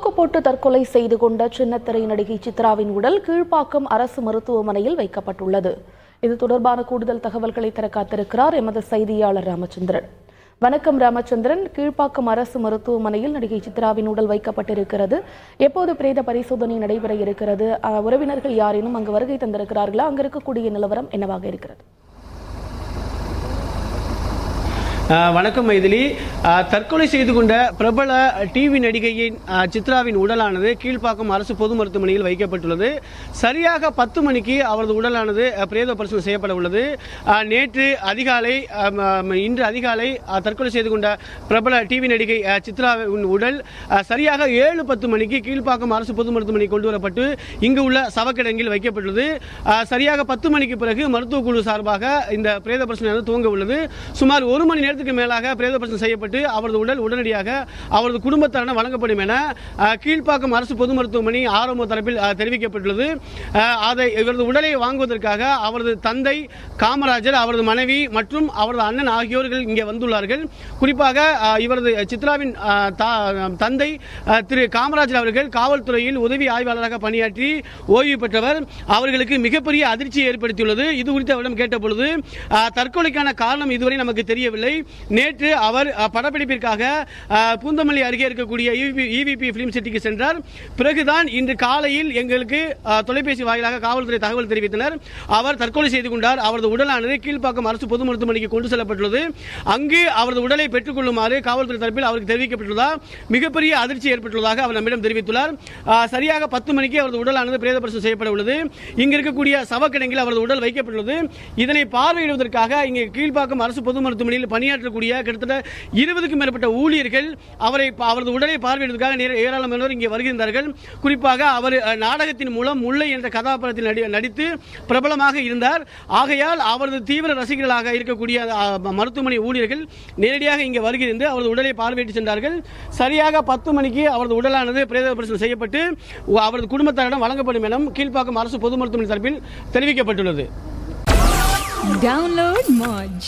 தூக்கு போட்டு தற்கொலை செய்து கொண்ட சின்னத்திரை நடிகை சித்ராவின் உடல் கீழ்ப்பாக்கம் அரசு மருத்துவமனையில் வைக்கப்பட்டுள்ளது. இது தொடர்பான கூடுதல் தகவல்களை தர காத்திருக்கிறார் எமது செய்தியாளர் ராமச்சந்திரன். வணக்கம் ராமச்சந்திரன். கீழ்ப்பாக்கம் அரசு மருத்துவமனையில் நடிகை சித்ராவின் உடல் வைக்கப்பட்டிருக்கிறது. எப்போது பிரேத பரிசோதனை நடைபெற இருக்கிறது? உறவினர்கள் யாரேனும் அங்கு வருகை தந்திருக்கிறார்களா? அங்கு இருக்கக்கூடிய நிலவரம் என்னவாக இருக்கிறது? வணக்கம் மைதிலி. தற்கொலை செய்து கொண்ட பிரபல டிவி நடிகையின் சித்ராவின் உடலானது கீழ்ப்பாக்கம் அரசு பொது மருத்துவமனையில் வைக்கப்பட்டுள்ளது. சரியாக 10 மணிக்கு அவரது உடலானது பிரேத பரிசோதனை செய்யப்பட உள்ளது. நேற்று அதிகாலை இன்று அதிகாலை தற்கொலை செய்து கொண்ட பிரபல டிவி நடிகை சித்ராவின் உடல் சரியாக 7:10 மணிக்கு கீழ்ப்பாக்கம் அரசு பொது மருத்துவமனை கொண்டு வரப்பட்டு இங்கு உள்ள சவக்கிடங்கில் வைக்கப்பட்டுள்ளது. சரியாக 10 மணிக்கு பிறகு மருத்துவ குழு சார்பாக இந்த பிரேத பரிசோதனை துவங்க உள்ளது. சுமார் 1 மணி நேரத்துக்கு மேலாக பிரேத பரிசோதனை செய்யப்பட்டு அவரது உடல் உடனடியாக அவரது குடும்பத்தாரிடம் வழங்கப்படும் என கீழ்ப்பாக்கம் அரசு பொது மருத்துவமனை ஆரம்ப தரப்பில் தெரிவிக்கப்பட்டுள்ளது. இவரது உடலை வாங்குவதற்காக அவரது தந்தை காமராஜர், அவரது மனைவி மற்றும் அவரது அண்ணன் ஆகியோர்கள் இங்கே வந்துள்ளார்கள். குறிப்பாக இவரது சித்ராவின் தந்தை திரு காமராஜர் அவர்கள் காவல்துறையில் உதவி ஆய்வாளராக பணியாற்றி ஓய்வு பெற்றவர். அவர்களுக்கு மிகப்பெரிய அதிர்ச்சியை ஏற்படுத்தியுள்ளது. இது குறித்து அவரிடம் கேட்டபொழுது தற்கொலைக்கான காரணம் இதுவரை நமக்கு தெரியவில்லை. நேற்று அவர் படப்பிடிப்பிற்காக பூந்தமல்லி அருகே இருக்கக்கூடிய EVP பிலிம் சிட்டிக்கு சென்றார். பிறகுதான் இன்று காலையில் எங்களுக்கு தொலைபேசி வாயிலாக காவல்துறை தகவல் தெரிவித்தனர். அவர் தற்கொலை செய்து கொண்டார். அவரது உடலானது கீழ்ப்பாக்கம் அரசு பொது மருத்துவமனைக்கு கொண்டு செல்லப்பட்டுள்ளது. அங்கு அவரது உடலை பெற்றுக் கொள்ளுமாறு காவல்துறை தரப்பில் அவருக்கு தெரிவிக்கப்பட்டுள்ளதாக மிகப்பெரிய அதிர்ச்சி ஏற்பட்டுள்ளதாக அவர் நம்மிடம் தெரிவித்துள்ளார். சரியாக 10 மணிக்கு அவரது உடலானது பிரேத பரிசோதனை செய்யப்பட உள்ளது. இங்கு இருக்கக்கூடிய சவக்கிடங்கில் அவரது உடல் வைக்கப்பட்டுள்ளது. இதனை பார்வையிடுவதற்காக இங்கே கீழ்ப்பாக்கம் அரசு பொது மருத்துவமனையில் பணியாற்றக்கூடிய கிட்டத்தட்ட 20க்கும் மேற்பட்ட ஊழியர்கள் அவரது உடலை பார்வையிடுவதற்காக ஏராளமானோர் இங்கே வருகின்றார்கள். குறிப்பாக அவர் நாடகத்தின் மூலம் முல்லை என்ற கதாபாத்திரத்தில் நடித்து பிரபலமாக இருந்தார். ஆகையால் அவரது தீவிர ரசிகர்களாக இருக்கக்கூடிய மருத்துவமனை ஊழியர்கள் நேரடியாக இங்கே வருகிறது அவரது உடலை பார்வையிட்டு சென்றார்கள். சரியாக 10 மணிக்கு அவரது உடலானது பிரேத பரிசோதனை செய்யப்பட்டு அவரது குடும்பத்தாரிடம் வழங்கப்படும் என கீழ்ப்பாக்கம் அரசு பொது மருத்துவமனை தரப்பில் தெரிவிக்கப்பட்டுள்ளது. Download Moj.